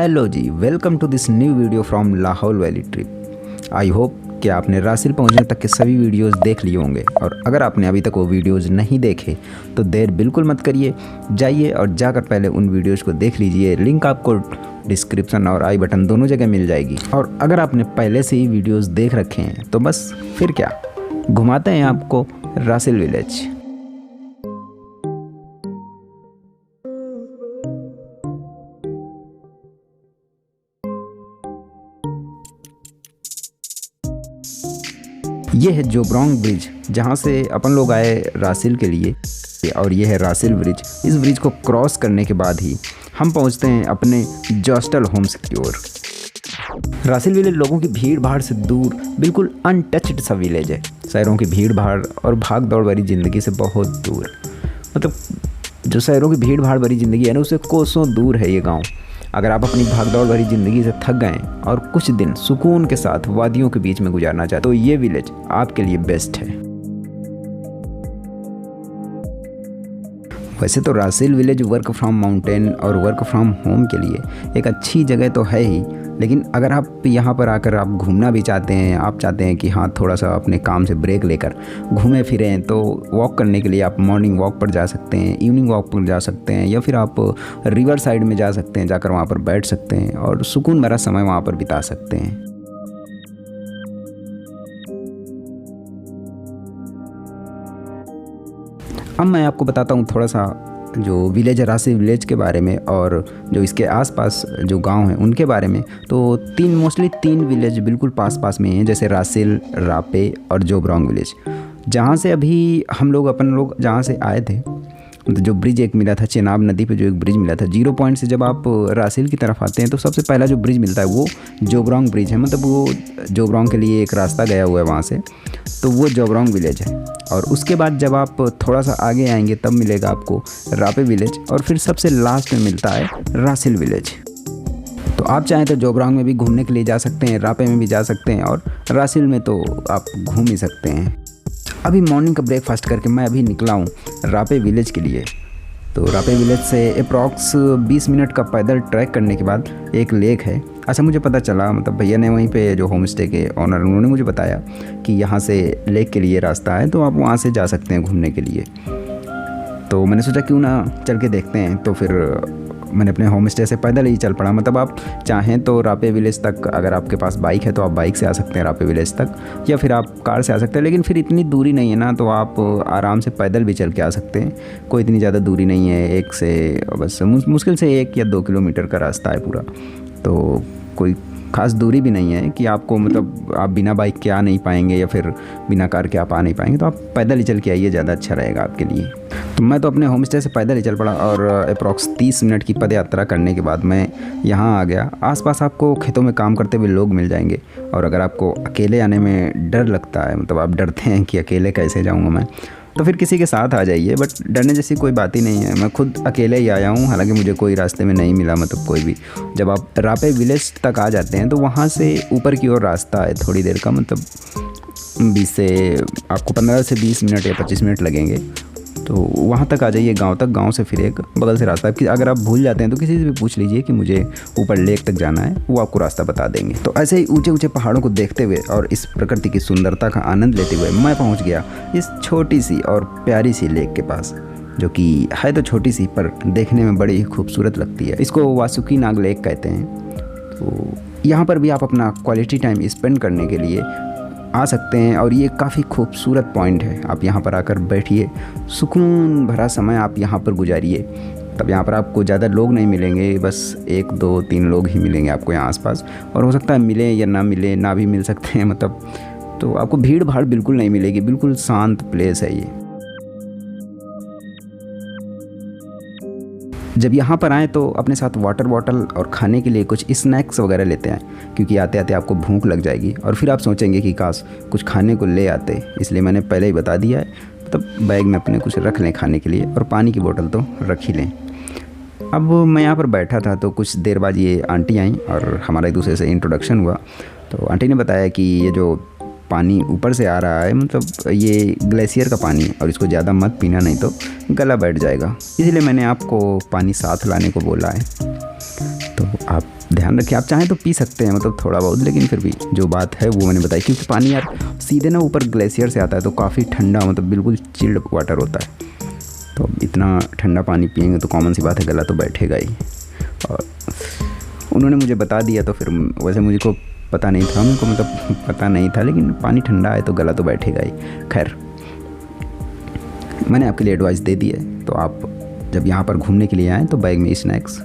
Hello ji, welcome to this new video from Lahaul valley trip. I hope कि आपने रासिल पहुंचने तक के सभी वीडियोस देख लिए होंगे, और अगर आपने अभी तक वो वीडियोस नहीं देखे तो देर बिल्कुल मत करिए, जाइए और जाकर पहले उन वीडियोस को देख लीजिए। लिंक आपको डिस्क्रिप्शन और आई बटन दोनों जगह मिल जाएगी। और अगर आपने पहले से ही वीडियोस देख रखे हैं तो बस फिर क्या, घुमाते हैं आपको रासिल विलेज। ये है जोब्रोंग ब्रिज, जहाँ से अपन लोग आए रासिल के लिए, और ये है रासिल ब्रिज। इस ब्रिज को क्रॉस करने के बाद ही हम पहुँचते हैं अपने जॉस्टल होम्स की ओर। रासिल विलेज लोगों की भीड़ भाड़ से दूर बिल्कुल अनटच्ड सा विलेज है। शहरों की भीड़ भाड़ और भाग दौड़ भरी ज़िंदगी से बहुत दूर, मतलब जो शहरों की भीड़ भाड़ भरी ज़िंदगी है ना, उससे कोसों दूर है ये गाँव। अगर आप अपनी भागदौड़ भरी ज़िंदगी से थक गए और कुछ दिन सुकून के साथ वादियों के बीच में गुजारना चाहते तो ये विलेज आपके लिए बेस्ट है। वैसे तो रासिल विलेज वर्क फ्रॉम माउंटेन और वर्क फ्रॉम होम के लिए एक अच्छी जगह तो है ही, लेकिन अगर आप यहाँ पर आकर आप घूमना भी चाहते हैं, आप चाहते हैं कि हाँ थोड़ा सा अपने काम से ब्रेक लेकर घूमें फिरें, तो वॉक करने के लिए आप मॉर्निंग वॉक पर जा सकते हैं, इवनिंग वॉक पर जा सकते हैं, या फिर आप रिवर साइड में जा सकते हैं, जाकर वहाँ पर बैठ सकते हैं और सुकून भरा समय वहाँ पर बिता सकते हैं। अब मैं आपको बताता हूँ थोड़ा सा जो विलेज है रासिल विलेज के बारे में, और जो इसके आसपास जो गांव हैं उनके बारे में। तो मोस्टली तीन विलेज बिल्कुल पास पास में हैं, जैसे रासिल, रापे और जोब्रोंग विलेज। जहाँ से अभी हम लोग जहाँ से आए थे, तो जो ब्रिज एक मिला था चेनाब नदी पे, जो एक ब्रिज मिला था 0 पॉइंट से जब आप रासिल की तरफ आते हैं तो सबसे पहला जो ब्रिज मिलता है वो जोब्रोंग ब्रिज है। मतलब वो जोब्रोंग के लिए एक रास्ता गया हुआ है वहाँ से, तो वो जोब्रोंग विलेज है। और उसके बाद जब आप थोड़ा सा आगे आएंगे तब मिलेगा आपको रापे विलेज, और फिर सबसे लास्ट में मिलता है रासिल विलेज। तो आप चाहें तो जोब्रोंग में भी घूमने के लिए जा सकते हैं, रापे में भी जा सकते हैं, और रासिल में तो आप घूम ही सकते हैं। अभी मॉर्निंग का ब्रेकफास्ट करके मैं अभी निकला हूँ रापे विलेज के लिए। तो रापे विलेज से अप्रॉक्स 20 मिनट का पैदल ट्रैक करने के बाद एक लेक है। अच्छा, मुझे पता चला, मतलब भैया ने वहीं पे जो होम स्टे के ऑनर उन्होंने मुझे बताया कि यहाँ से लेक के लिए रास्ता है, तो आप वहाँ से जा सकते हैं घूमने के लिए। तो मैंने सोचा क्यों ना चल के देखते हैं, तो फिर मैंने अपने होम स्टे से पैदल ही चल पड़ा। मतलब आप चाहें तो रापे विलेज तक, अगर आपके पास बाइक है तो आप बाइक से आ सकते हैं रापे विलेज तक, या फिर आप कार से आ सकते हैं, लेकिन फिर इतनी दूरी नहीं है ना, तो आप आराम से पैदल भी चल के आ सकते हैं। कोई इतनी ज़्यादा दूरी नहीं है, एक से बस मुश्किल से 1 या 2 किलोमीटर का रास्ता है पूरा। तो कोई ख़ास दूरी भी नहीं है कि आपको, मतलब आप बिना बाइक के आ नहीं पाएंगे या फिर बिना कार के आप आ नहीं पाएंगे, तो आप पैदल ही चल के आइए, ज़्यादा अच्छा रहेगा आपके लिए। तो मैं तो अपने होम स्टे से पैदल ही चल पड़ा, और अप्रॉक्स 30 मिनट की पद यात्रा करने के बाद मैं यहाँ आ गया। आसपास आपको खेतों में काम करते हुए लोग मिल जाएंगे, और अगर आपको अकेले आने में डर लगता है, मतलब आप डरते हैं कि अकेले कैसे जाऊँगा मैं, तो फिर किसी के साथ आ जाइए। बट डरने जैसी कोई बात ही नहीं है, मैं खुद अकेले ही आया हूँ, हालांकि मुझे कोई रास्ते में नहीं मिला, मतलब कोई भी। जब आप रापे विलेज तक आ जाते हैं तो वहाँ से ऊपर की ओर रास्ता है थोड़ी देर का, मतलब 20 से आपको 15 से 20 मिनट या 25 मिनट लगेंगे। तो वहाँ तक आ जाइए गांव तक। गांव से फिर एक बगल से रास्ता है कि अगर आप भूल जाते हैं तो किसी से भी पूछ लीजिए कि मुझे ऊपर लेक तक जाना है, वो आपको रास्ता बता देंगे। तो ऐसे ही ऊंचे ऊंचे पहाड़ों को देखते हुए और इस प्रकृति की सुंदरता का आनंद लेते हुए मैं पहुँच गया इस छोटी सी और प्यारी सी लेक के पास, जो कि है तो छोटी सी पर देखने में बड़ी ही खूबसूरत लगती है। इसको वासुकी नाग लेक कहते हैं। तो यहाँ पर भी आप अपना क्वालिटी टाइम स्पेंड करने के लिए आ सकते हैं, और ये काफ़ी खूबसूरत पॉइंट है। आप यहाँ पर आकर बैठिए, सुकून भरा समय आप यहाँ पर गुजारिए। तब यहाँ पर आपको ज़्यादा लोग नहीं मिलेंगे, बस 1, 2, 3 लोग ही मिलेंगे आपको यहाँ आसपास, और हो सकता है मिले या ना मिले, ना भी मिल सकते हैं, मतलब तो आपको भीड़ भाड़ बिल्कुल नहीं मिलेगी। बिल्कुल शांत प्लेस है ये। जब यहाँ पर आएँ तो अपने साथ वाटर बॉटल और खाने के लिए कुछ स्नैक्स वगैरह लेते हैं, क्योंकि आते आते आपको भूख लग जाएगी और फिर आप सोचेंगे कि काश कुछ खाने को ले आते, इसलिए मैंने पहले ही बता दिया है। तब बैग में अपने कुछ रख लें खाने के लिए, और पानी की बोतल तो रख ही लें। अब मैं यहाँ पर बैठा था तो कुछ देर बाद ये आंटी आई और हमारा एक दूसरे से इंट्रोडक्शन हुआ। तो आंटी ने बताया कि ये जो पानी ऊपर से आ रहा है, मतलब ये ग्लेशियर का पानी है, और इसको ज़्यादा मत पीना, नहीं तो गला बैठ जाएगा। इसलिए मैंने आपको पानी साथ लाने को बोला है। तो आप ध्यान रखिए। आप चाहें तो पी सकते हैं मतलब थोड़ा बहुत, लेकिन फिर भी जो बात है वो मैंने बताई, क्योंकि पानी यार सीधे ना ऊपर ग्लेशियर से आता है, तो काफ़ी ठंडा मतलब बिल्कुल चिल्ड वाटर होता है। तो इतना ठंडा पानी पिएंगे तो कॉमन सी बात है गला तो बैठेगा ही। और उन्होंने मुझे बता दिया, तो फिर वैसे मुझे को पता नहीं था, मुझको मतलब पता नहीं था, लेकिन पानी ठंडा है तो गला तो बैठेगा ही। खैर, मैंने आपके लिए एडवाइस दे दी है। तो आप जब यहाँ पर घूमने के लिए आएँ तो बैग में स्नैक्स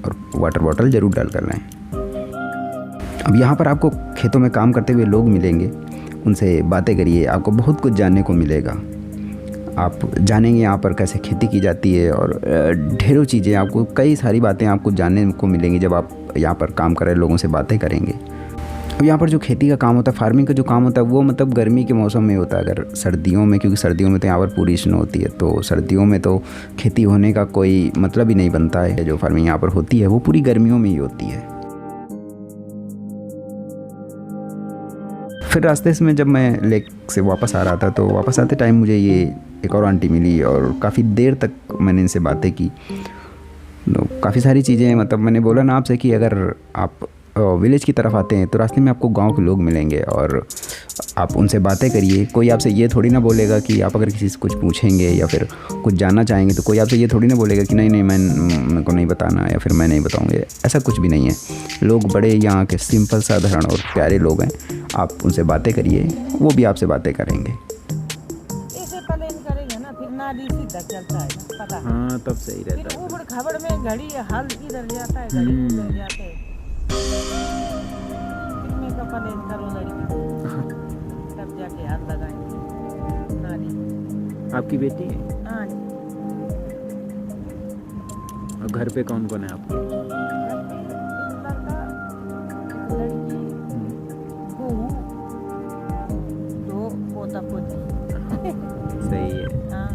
और वाटर बॉटल ज़रूर डाल कर लाएँ। अब यहाँ पर आपको खेतों में काम करते हुए लोग मिलेंगे, उनसे बातें करिए, आपको बहुत कुछ जानने को मिलेगा। आप जानेंगे यहाँ पर कैसे खेती की जाती है और ढेरों चीज़ें, आपको कई सारी बातें आपको जानने को मिलेंगी जब आप यहाँ पर काम कर रहे लोगों से बातें करेंगे। अब यहाँ पर जो खेती का काम होता है, फार्मिंग का जो काम होता है, वो मतलब गर्मी के मौसम में होता है। अगर सर्दियों में, क्योंकि सर्दियों में तो यहाँ पर पूरी स्नो होती है, तो सर्दियों में तो खेती होने का कोई मतलब ही नहीं बनता है। जो फार्मिंग यहाँ पर होती है वो पूरी गर्मियों में ही होती है। फिर रास्ते में जब मैं लेक से वापस आ रहा था, तो वापस आते टाइम मुझे ये एक और आंटी मिली और काफ़ी देर तक मैंने इनसे बातें की। तो काफ़ी सारी चीज़ें, मतलब मैंने बोला ना आपसे कि अगर आप विलेज की तरफ आते हैं तो रास्ते में आपको गांव के लोग मिलेंगे और आप उनसे बातें करिए। कोई आपसे ये थोड़ी ना बोलेगा कि आप अगर किसी से कुछ पूछेंगे या फिर कुछ जानना चाहेंगे तो कोई आपसे ये थोड़ी ना बोलेगा कि नहीं मेरे को नहीं बताना या फिर मैं नहीं बताऊँगी। ऐसा कुछ भी नहीं है। लोग बड़े यहाँ के सिंपल साधारण और प्यारे लोग हैं। आप उनसे बातें करिए, वो भी आपसे बातें करेंगे। ऐसे प्लेन करेंगे ना फिर नाली सीधा चलता है ना, पता है। हाँ, तब सही रहता है। फिर ऊबड़ खाबड़ में घड़ी हाल इधर जाता है, घड़ी उधर जाते हैं। फिर का प्लेन करो लड़की तब जाके हाथ लगाएंगे नाली। आपकी बेटी है? हाँ। और घर पे कौन कौन है आपके? लड़की, बहू, दो पोता पोती। सही है। हाँ।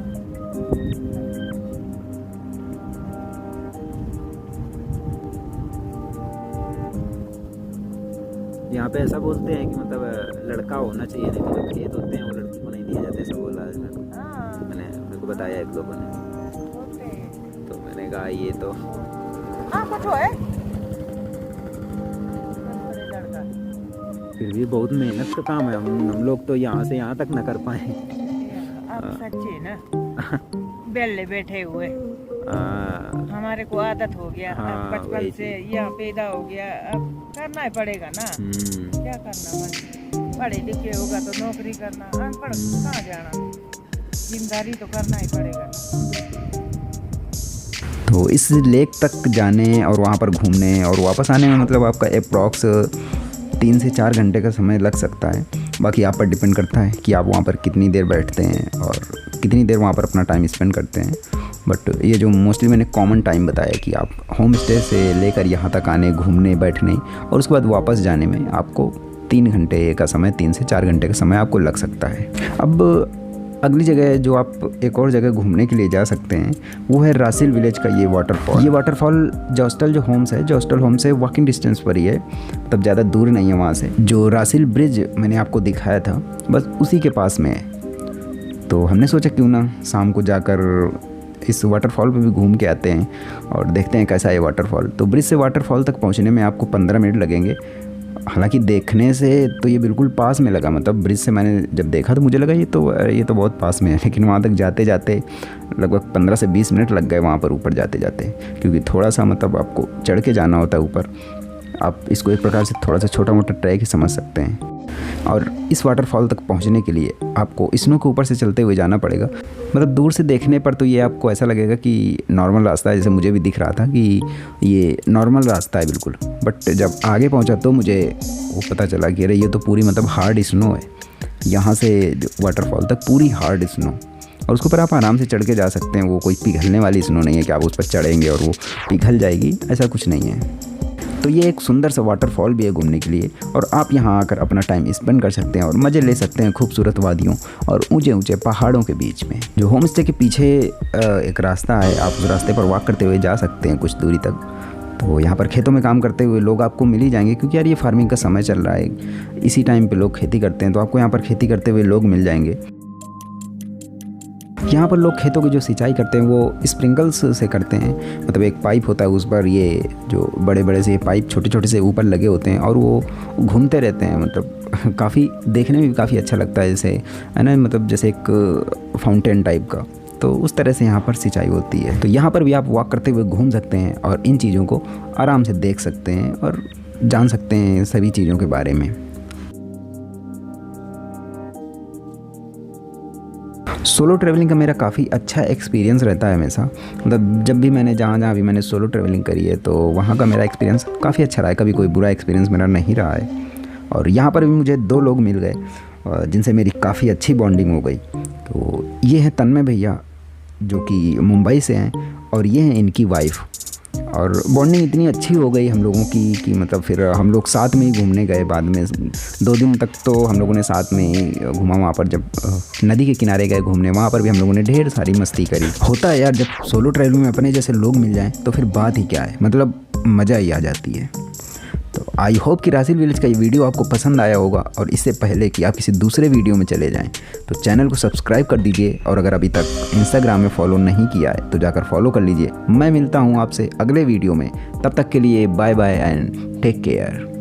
यहाँ पे ऐसा बोलते हैं कि मतलब लड़का होना चाहिए, नहीं तो जो खेत होते हैं वो लड़की को नहीं दिया जाता, ऐसा बोला है मेरे को। मेरे को बताया एक लोगों ने, तो मैंने कहा ये तो कुछ है। फिर भी बहुत मेहनत का काम है। हम लोग तो यहाँ से यहाँ तक न कर पाए। अब सच्चे ना बेले बैठे हुए हमारे को आदत हो गया। अब बचपन से यहाँ पैदा हो गया, अब करना ही पड़ेगा ना। क्या करना, बस पढ़े लिखे होगा तो नौकरी करना, अनपढ़ कहाँ जाना, जिम्मेदारी तो करना ही पड़ेगा ना। तो इस लेक तक जाने और वहाँ पर घूमने और वापस आने में मतलब आपका अप्रॉक्स 3 से 4 घंटे का समय लग सकता है। बाकी आप पर डिपेंड करता है कि आप वहाँ पर कितनी देर बैठते हैं और कितनी देर वहाँ पर अपना टाइम स्पेंड करते हैं। बट ये जो मोस्टली मैंने कॉमन टाइम बताया कि आप होम स्टे से लेकर यहाँ तक आने, घूमने, बैठने और उसके बाद वापस जाने में आपको 3 घंटे का समय, 3 से 4 घंटे का समय आपको लग सकता है। अब अगली जगह जो आप एक और जगह घूमने के लिए जा सकते हैं वो है रासिल विलेज का ये वाटरफॉल। ये वाटरफॉल जॉस्टल जो होम्स है, जॉस्टल होम से वॉकिंग डिस्टेंस पर ही है, तब ज़्यादा दूर नहीं है वहाँ से। जो रासिल ब्रिज मैंने आपको दिखाया था बस उसी के पास में है। तो हमने सोचा क्यों ना शाम को जाकर इस वाटरफॉल पे भी घूम के आते हैं और देखते हैं कैसा है वाटरफॉल। तो ब्रिज से वाटरफॉल तक पहुँचने में आपको 15 मिनट लगेंगे। हालांकि देखने से तो ये बिल्कुल पास में लगा, मतलब ब्रिज से मैंने जब देखा तो मुझे लगा ये तो बहुत पास में है, लेकिन वहाँ तक जाते जाते लगभग 15 से 20 मिनट लग गए वहाँ पर ऊपर जाते जाते, क्योंकि थोड़ा सा मतलब आपको चढ़ के जाना होता है ऊपर। आप इसको एक प्रकार से थोड़ा सा छोटा मोटा ट्रैक ही समझ सकते हैं। और इस वाटरफॉल तक पहुंचने के लिए आपको स्नो के ऊपर से चलते हुए जाना पड़ेगा। मतलब दूर से देखने पर तो ये आपको ऐसा लगेगा कि नॉर्मल रास्ता है, जैसे मुझे भी दिख रहा था कि ये नॉर्मल रास्ता है बिल्कुल। बट जब आगे पहुंचा तो मुझे वो पता चला कि अरे ये तो पूरी मतलब हार्ड स्नो है। यहाँ से वाटरफॉल तक पूरी हार्ड स्नो, और उसके ऊपर आप आराम से चढ़ के जा सकते हैं। वो कोई पिघलने वाली स्नो नहीं है कि आप उस पर चढ़ेंगे और वो पिघल जाएगी, ऐसा कुछ नहीं है। तो ये एक सुंदर सा वाटरफॉल भी है घूमने के लिए, और आप यहाँ आकर अपना टाइम स्पेंड कर सकते हैं और मज़े ले सकते हैं खूबसूरत वादियों और ऊंचे ऊंचे पहाड़ों के बीच में। जो होम स्टे के पीछे एक रास्ता है, आप उस रास्ते पर वॉक करते हुए जा सकते हैं कुछ दूरी तक। तो यहाँ पर खेतों में काम करते हुए लोग आपको मिल ही जाएंगे, क्योंकि यार ये फार्मिंग का समय चल रहा है, इसी टाइम पे लोग खेती करते हैं, तो आपको यहाँ पर खेती करते हुए लोग मिल जाएंगे। यहाँ पर लोग खेतों की जो सिंचाई करते हैं वो स्प्रिंकल्स से करते हैं। मतलब एक पाइप होता है, उस पर ये जो बड़े बड़े से पाइप छोटे छोटे से ऊपर लगे होते हैं और वो घूमते रहते हैं। मतलब काफ़ी देखने में भी काफ़ी अच्छा लगता है, जैसे है ना, मतलब जैसे एक फाउंटेन टाइप का। तो उस तरह से यहाँ पर सिंचाई होती है। तो यहाँ पर भी आप वॉक करते हुए घूम सकते हैं और इन चीज़ों को आराम से देख सकते हैं और जान सकते हैं सभी चीज़ों के बारे में। सोलो ट्रैवलिंग का मेरा काफ़ी अच्छा एक्सपीरियंस रहता है हमेशा। मतलब जब भी मैंने जहाँ भी मैंने सोलो ट्रैवलिंग करी है तो वहाँ का मेरा एक्सपीरियंस काफ़ी अच्छा रहा है, कभी कोई बुरा एक्सपीरियंस मेरा नहीं रहा है। और यहाँ पर भी मुझे 2 लोग मिल गए जिनसे मेरी काफ़ी अच्छी बॉन्डिंग हो गई। तो ये हैं तन्मय भैया जो कि मुंबई से हैं और ये हैं इनकी वाइफ। और बॉन्डिंग इतनी अच्छी हो गई हम लोगों की कि मतलब फिर हम लोग साथ में ही घूमने गए। बाद में 2 दिन तक तो हम लोगों ने साथ में ही घूमा। वहाँ पर जब नदी के किनारे गए घूमने, वहाँ पर भी हम लोगों ने ढेर सारी मस्ती करी। होता है यार, जब सोलो ट्रैवलिंग में अपने जैसे लोग मिल जाएं तो फिर बात ही क्या है, मतलब मज़ा ही आ जाती है। तो आई होप कि रासिल विलेज का ये वीडियो आपको पसंद आया होगा। और इससे पहले कि आप किसी दूसरे वीडियो में चले जाएं तो चैनल को सब्सक्राइब कर दीजिए। और अगर अभी तक इंस्टाग्राम में फॉलो नहीं किया है तो जाकर फॉलो कर लीजिए। मैं मिलता हूँ आपसे अगले वीडियो में, तब तक के लिए bye bye and take care.